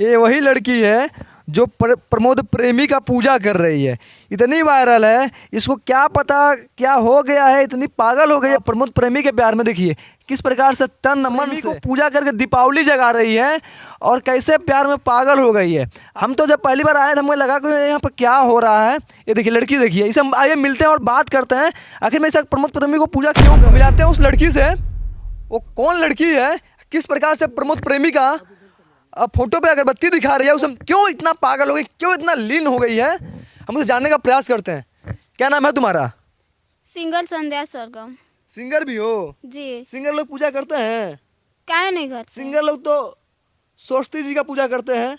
ये वही लड़की है जो प्रमोद प्रेमी का पूजा कर रही है। इतनी वायरल है, इसको क्या पता क्या हो गया है, इतनी पागल हो गई है प्रमोद प्रेमी के प्यार में। देखिए किस प्रकार से तन मन से पूजा करके दीपावली जगा रही है और कैसे प्यार में पागल हो गई है। हम तो जब पहली बार आए थे हमें लगा कि यहाँ पर क्या हो रहा है। ये देखिए लड़की देखिए, इसे हम आइए मिलते हैं और बात करते हैं आखिर में इसे प्रमोद प्रेमी को पूजा क्यों मिलाते हैं उस लड़की से। वो कौन लड़की है, किस प्रकार से प्रमोद प्रेमी का अब फोटो पे अगरबत्ती दिखा रही है, उसे क्यों इतना पागल हो गई, क्यों इतना लीन हो गई है, हम उसे जानने का प्रयास करते हैं। क्या नाम है तुम्हारा? सिंगर संध्या सरगम। सिंगर भी हो जी। सिंगर लोग पूजा करते हैं? काहे नहीं करते? सिंगर लोग तो सरस्वती जी का पूजा करते हैं।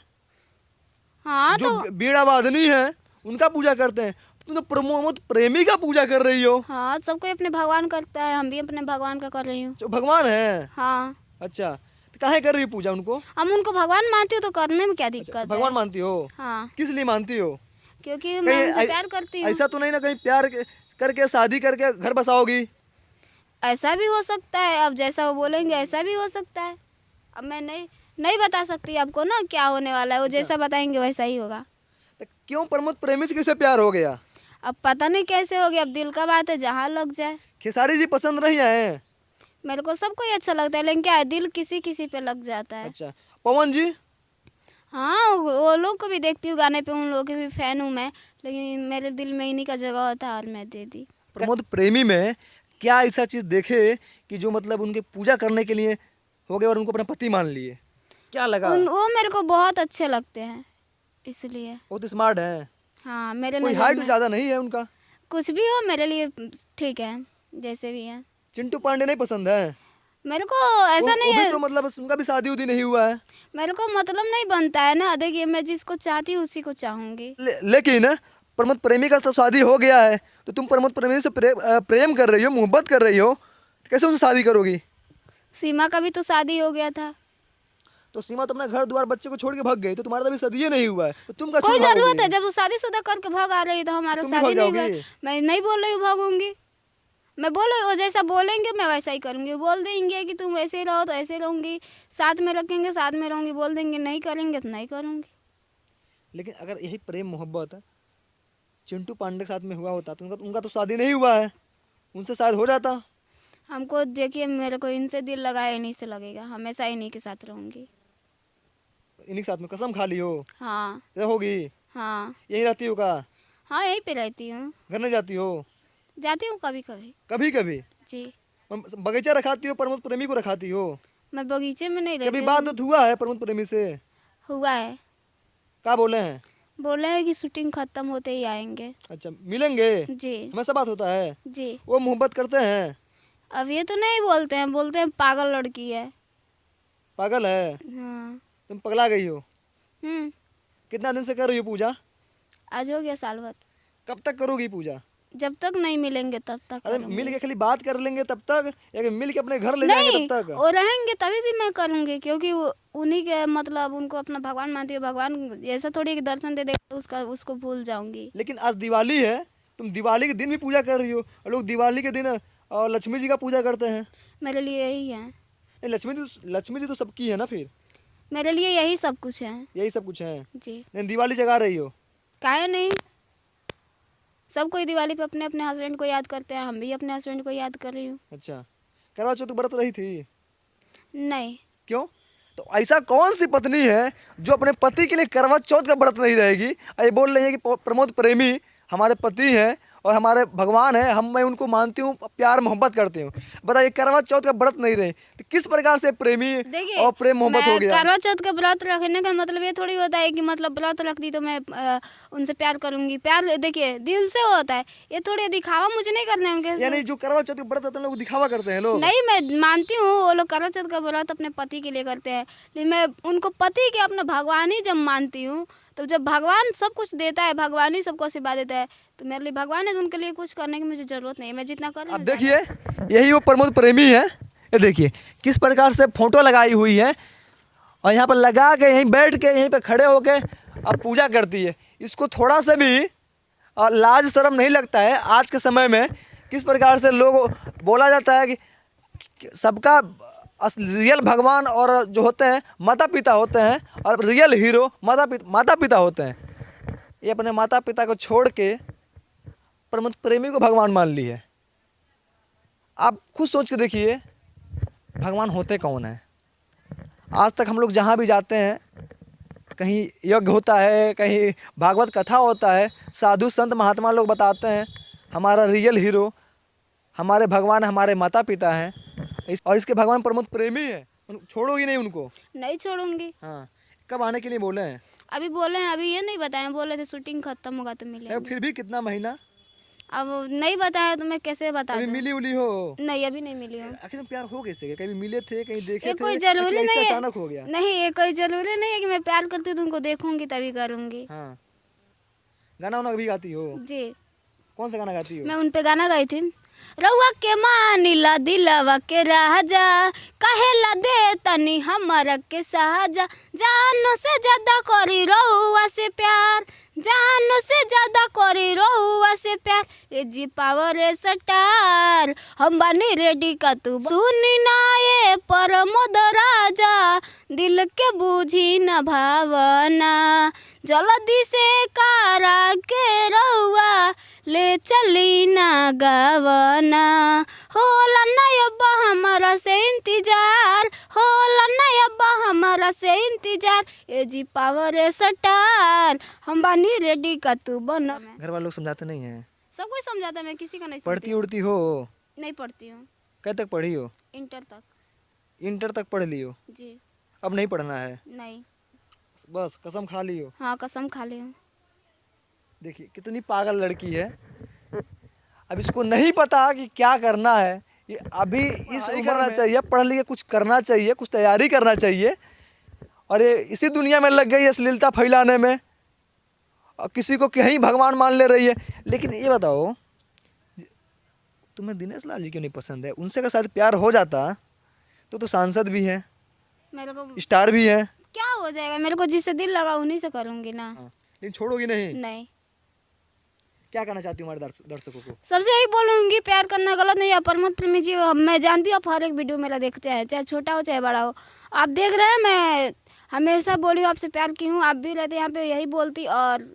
हाँ जो तो बीड़ा वादनी है उनका पूजा करते हैं। तुम तो प्रमोद प्रेमी का पूजा कर रही हो। हाँ, सब कोई अपने भगवान करता है, हम भी अपने भगवान का कर रही हूँ। जो भगवान है? हाँ। अच्छा, तो काहे कर रही हो पूजा उनको? हम उनको भगवान मानती हूँ तो करने में क्या दिक्कत है? भगवान मानती हो? हाँ, किस लिए मानती हो? क्योंकि मैं उनसे प्यार करती हूँ। ऐसा तो नहीं ना कहीं प्यार करके शादी करके घर बसाओगी? ऐसा भी हो सकता है, अब जैसा वो बोलेंगे ऐसा भी हो सकता है। अब मैं नहीं बता सकती आपको ना क्या होने वाला है, वो जैसा बताएंगे वैसा ही होगा। तो क्यों प्रमोद प्रेमी से कैसे प्यार हो गया? अब पता नहीं कैसे हो गया, अब दिल का बात है, जहाँ लग जाए। खेसारी जी पसंद नहीं आए? मेरे को सबको ही अच्छा लगता है, लेकिन क्या है दिल किसी किसी पे लग जाता है। अच्छा, पवन जी? हाँ, वो लोग को भी देखती हूँ गाने पे, उन लोगों के भी फैन हूँ मैं, लेकिन मेरे दिल में इन्हीं का जगह होता है और मैं दे दी। प्रमोद प्रेमी में क्या ऐसा चीज़ देखे कि जो मतलब उनके पूजा करने के लिए हो गए और उनको अपना पति मान लिए? क्या लगा? वो मेरे को बहुत अच्छे लगते हैं इसलिए। वो तो स्मार्ट है। हाँ, मेरे कोई नज़र हाइट में ज़्यादा नहीं है उनका? कुछ भी हो मेरे लिए ठीक है, जैसे भी है। चिंटू पांडे नहीं पसंद है? मेरे को ऐसा नहीं वो भी है, तो मतलब उनका भी शादी उदी नहीं हुआ है। मेरे को मतलब नहीं बनता है ना। देखिए मैं जिसको चाहती हूँ उसी को चाहूँगी। लेकिन प्रमोद प्रेमी का तो शादी हो गया है, तो तुम प्रमोद प्रेमी से प्रेम कर रही हो, मोहब्बत कर रही हो, तो कैसे उनसे शादी करोगी? सीमा का भी तो शादी हो गया था। तो सीमा तो अपना घर द्वार बच्चे को छोड़ के भाग गई, तो तुम्हारा तो अभी शादी नहीं हुआ है, तो तुम का कोई जरूरत है? जब वो शादीशुदा करके भाग आ रही है तो हमारा तुम भी शादी भाग नहीं हुआ जाओगी? है। मैं नहीं बोल रही हूँ भागूंगी, मैं बोल रही हूँ वो जैसा बोलेंगे मैं वैसा ही करूँगी। बोल देंगे कि तुम ऐसे ही रहो तो ऐसे रहूँगी, साथ में रखेंगे साथ में रहूँगी, बोल देंगे नहीं करेंगे तो नहीं करूँगी। लेकिन अगर यही प्रेम मोहब्बत चिंटू पांडे के साथ में हुआ होता तो उनका तो शादी नहीं हुआ है, उनसे शायद हो जाता। हमको देखिए, मेरे को इनसे दिल लगाया, इन्हीं से लगेगा, हमेशा इन्हीं के साथ रहूँगी। इन्हीं के साथ में कसम खा ली हो? हाँ। रहोगी? हाँ। यहीं रहती हो का? हाँ, यहीं पे रहती हूँ। घर नहीं जाती हो? जाती हूँ कभी कभी। कभी कभी? जी। बगीचा रखाती हो, प्रमोद प्रेमी को रखाती हो? मैं बगीचे में नहीं रहती। कभी बात तो हुआ है प्रमोद प्रेमी से? हुआ है। क्या बोले हैं? बोले हैं कि शूटिंग खत्म होते ही आएंगे। अच्छा, मिलेंगे? जी। हमेशा बात होता है? जी। वो मोहब्बत करते हैं? अब ये तो नहीं बोलते हैं, बोलते हैं पागल लड़की है। पागल है? हाँ। तुम पगला गई हो? हम्म। कितना दिन से कर रही हो पूजा? आज हो गया साल भर। कब तक करोगी पूजा? जब तक नहीं मिलेंगे तब तक अरे करूंगी। मिल के खाली बात कर लेंगे तब तक, या मिल के अपने घर ले जाएंगे नहीं, तब तक? वो रहेंगे तभी भी मैं करूंगी, क्योंकि उन्हीं के मतलब उनको अपना भगवान मानती है। भगवान ऐसा थोड़ी कि दर्शन दे दे उसको भूल जाऊंगी। लेकिन आज दिवाली है, तुम दिवाली के दिन भी पूजा कर रही हो, और लोग दिवाली के दिन और लक्ष्मी जी का पूजा करते हैं। मेरे लिए यही है। नहीं, लक्ष्मी जी तो सबकी है ना, फिर मेरे लिए यही सब कुछ है। यही सब कुछ है। जी। नहीं, दिवाली जगा रही हो? काहे नहीं, सब कोई दिवाली पे अपने अपने हस्बैंड को याद करते हैं, हम भी अपने हस्बैंड को याद कर रही हूँ। अच्छा, करवा चौथ व्रत रही थी? नहीं। क्यों? तो ऐसा कौन सी पत्नी है जो अपने पति के लिए करवा चौथ का व्रत नहीं रहेगी? ये बोल रही है कि प्रमोद प्रेमी हमारे पति हैं और हमारे भगवान है, मैं उनको मानती हूँ, प्यार मोहब्बत करती हूँ। बताइए, करवा चौथ का व्रत नहीं रहे तो किस प्रकार से प्रेमी और प्रेम मोहब्बत हो गया? करवा चौथ का व्रत रखने का मतलब ये थोड़ी होता है कि मतलब व्रत रख दी तो मैं उनसे प्यार करूंगी। प्यार देखिए दिल से होता है, ये थोड़ी दिखावा मुझे नहीं करना है उनके। यानी जो करवा चौथ का व्रत होता है लोग दिखावा करते हैं लोग? नहीं, मैं मानती हूँ वो लोग करवा चौथ का व्रत अपने पति के लिए करते हैं, लेकिन मैं उनको पति के अपना भगवान ही जब मानती हूँ, तो जब भगवान सब कुछ देता है, भगवान ही सबको आशीर्वाद देता है, तो मेरे लिए भगवान है, तो उनके लिए कुछ करने की मुझे ज़रूरत नहीं है। मैं जितना कर रही हूँ। अब देखिए, यही वो प्रमोद प्रेमी है। ये देखिए किस प्रकार से फोटो लगाई हुई है और यहाँ पर लगा के यहीं बैठ के यहीं पे खड़े होके अब पूजा करती है। इसको थोड़ा सा भी लाज शर्म नहीं लगता है आज के समय में? किस प्रकार से लोग बोला जाता है कि सबका रियल भगवान और जो होते हैं माता पिता होते हैं और रियल हीरो माता पिता होते हैं। ये अपने माता पिता को छोड़ के प्रमोद प्रेमी को भगवान मान ली है। आप खुद सोच के देखिए भगवान होते कौन है। आज तक हम लोग जहाँ भी जाते हैं, कहीं यज्ञ होता है, कहीं भागवत कथा होता है, साधु संत महात्मा लोग बताते हैं हमारा रियल हीरो हमारे भगवान हमारे माता पिता हैं। और इसके भगवान प्रमोद प्रेमी है। छोड़ोगी नहीं उनको? नहीं छोड़ूंगी। हाँ, कब आने के लिए बोले हैं? अभी बोले हैं, अभी ये नहीं बताएं, बोले थे शूटिंग खत्म होगा तो मिले। फिर भी कितना महीना? अब नहीं बताया तो मैं कैसे बता कभी दूं? मिली उली हो? नहीं, अभी नहीं मिली हूँ। आखिर में प्यार हो कैसे गया? कभी मिले थे, कहीं देखे ये थे, कोई जरूरी ऐसे नहीं है। अचानक हो गया? नहीं, ये कोई जरूरी नहीं है कि मैं प्यार करती हूँ तो उनको देखूंगी तभी करूंगी। हाँ, गाना वाना भी गाती हो? जी, कौन सा गाना गाती हो? मैं उन पे गाना गाई थी। रउआ के मानिला दिलवा के राजा, कहेला दे तनी हमारा के साजा, जानो से ज्यादा करी रउआ से प्यार, जानो से ज्यादा करी रउआ से प्यार, ए जी पावर स्टार हम बानी रेडी का तू सुनी ना ये प्रमोद राजा, दिल के बूझी न भावना, जल्दी से कारा के रउआ ले चली ना गवना, होला ना अब्बा हमारा से इंतजार, होला ना अब्बा हमारा से इंतजार, ए जी पावर स्टार हम बानी रेडी का तू बना। घर वाले लोग समझाते नहीं हैं? सब कुछ समझाता, मैं किसी का नहीं पढ़ती सुनती। उड़ती हो? नहीं पढ़ती हूँ। कब तक पढ़ी हो? इंटर तक। इंटर तक पढ़ ली हो? जी। अब नहीं पढ़ना है? नहीं। बस कसम खा ली हो? हाँ, कसम खा ली हूँ। देखिए कितनी पागल लड़की है। अब इसको नहीं पता कि क्या करना है। ये अभी इस करना चाहिए, पढ़ लिख के कुछ करना चाहिए, कुछ तैयारी करना चाहिए। और ये इसी दुनिया में लग गई है अश्लीलता फैलाने में और किसी को कहीं भगवान मान ले रही है। लेकिन ये बताओ, तुम्हें दिनेश लाल जी क्यों नहीं पसंद है? उनसे का शायद प्यार हो जाता तो सांसद भी है, मेरे को स्टार भी है। क्या हो जाएगा, मेरे को जिससे दिल लगा उन्हीं से करूँगी ना। हाँ, लेकिन छोड़ोगी नहीं? नहीं। क्या कहना चाहती हूँ हमारे दर्शकों को? सबसे यही बोलूँगी, प्यार करना गलत नहीं है। प्रमोद प्रेमी जी मैं जानती हूँ, आप हर एक वीडियो मेरा देखते हैं, चाहे छोटा हो चाहे बड़ा हो। आप देख रहे हैं, मैं हमेशा बोली हूँ आपसे प्यार की हूँ। आप भी रहते यहाँ पे यही बोलती। और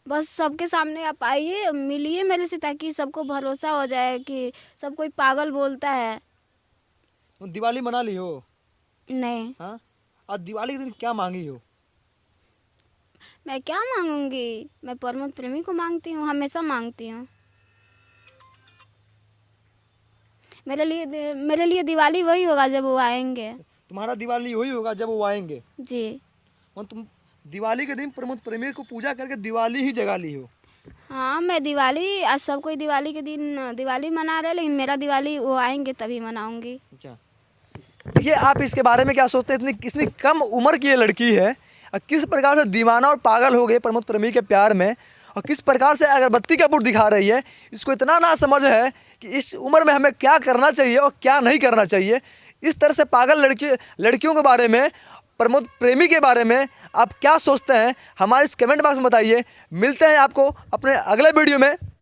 बस सबके सामने आप आइए, मिलिए मेरे से, ताकि सबको भरोसा हो जाए कि सब कोई पागल बोलता है। दिवाली मना ली हो? नहीं। हाँ, और दिवाली के दिन क्या मांगी हो? मैं क्या मांगूंगी, मैं प्रमोद प्रेमी को मांगती हूँ, हमेशा मांगती हूँ। मेरे लिए दिवाली वही होगा जब वो आएंगे। तुम्हारा दिवाली वही होगा जब वो आएंगे? जी। और तुम दिवाली के दिन प्रमोद प्रेमी को पूजा करके दिवाली ही जगा ली हो? हाँ, मैं दिवाली, आज सब कोई दिवाली के दिन दिवाली मना रहे, लेकिन मेरा दिवाली वो आएंगे तभी मनाऊंगी। अच्छा, देखिए आप इसके बारे में क्या सोचते हैं? इतनी कम उम्र की ये लड़की है और किस प्रकार से दीवाना और पागल हो गई प्रमोद प्रेमी के प्यार में, और किस प्रकार से अगरबत्ती का पुट दिखा रही है। इसको इतना ना समझ है कि इस उम्र में हमें क्या करना चाहिए और क्या नहीं करना चाहिए। इस तरह से पागल लड़कियों के बारे में, प्रमोद प्रेमी के बारे में आप क्या सोचते हैं? हमारे इस कमेंट बॉक्स में बताइए। मिलते हैं आपको अपने अगले वीडियो में।